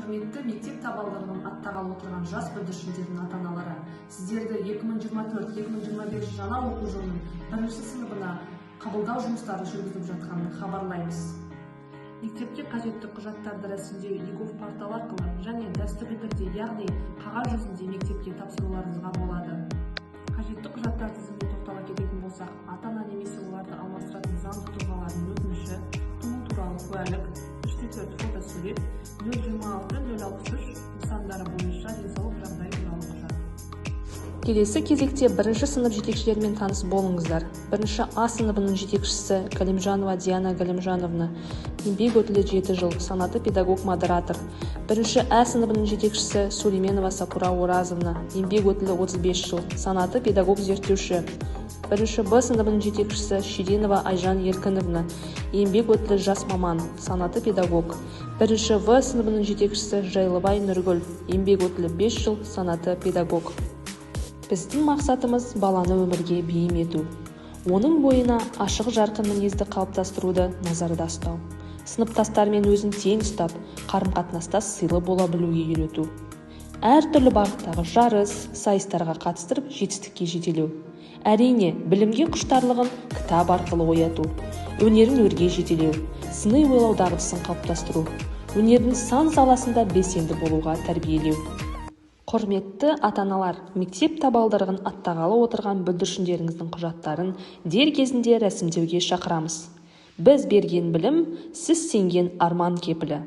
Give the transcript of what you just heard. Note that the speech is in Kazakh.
Құрметті мектеп табалдырығын аттағалы отырған жас бүлдіршіндердің ата-аналары, сіздерді 2024-2025 жаңа оқу жылының 1-ші сыныбына қабылдау жұмыстарын жүргізіп жатқанын хабарлаймыз. Мектепке қажетті құжаттарды рәсімдеу егов портал арқылы және дәстүрлі түрде, яғни қағаз жүзінде мектепке тапсыруларыңызға болады. Қажетті құжаттар тізіміне тоқтала кететін болсақ, ата-ана немесе оларды алмастыратын заңды тұлғалардың өтініші, туу туралы куәлік, 3-4 фотосурет, 026-063 нысандары бойынша денсаулық жағдайы туралы құжат. Келесі кезекте 1-ші сынып жетекшілерімен таныс болыңыздар. 1-ші А сыныбының жетекшісі Галимжанова Диана Галимжановна, еңбек өтілі 7 жыл, санаты педагог-модератор. 1-ші Ә сыныбының жетекшісі Сулейменова Сапура Оразовна, еңбек өтілі 35 жыл, санаты педагог-зерттеуші. 1-ші Б сыныбының жетекшісі Ширинова Айжан Еркіновна, еңбек өтілі жас маман, санаты педагог. 1-ші В сыныбының жетекшісі Жайлыбай Нұргүл, еңбек өтілі 5 жыл, санаты педагог. Біздің мақсатымыз баланы өмірге бейім ету. Оның бойына ашық жарқын мінезді қалыптастыруды назарда ұстау. Сыныптастармен өзін тең ұстап, қарым-қатынаста сыйлы бола білуге үйрету. Әртүрлі бағыттағы жарыс, сайыстарға қатыстырып жетістікке жетелеу. Әрине, білімге құштарлығын кітап арқылы ояту. Өнерін өрге жетелеу, сыни ойлау дағдысын қалыптастыру. Өнердің сан саласында белсенді болуға тәрбиелеу. Құрметті ата-аналар, мектеп табалдырығын аттағалы отырған бүлдіршіндеріңіздің құжаттарын дер кезінде рәсімдеуге шақырамыз. Біз берген білім, сіз сенген арман кепілі.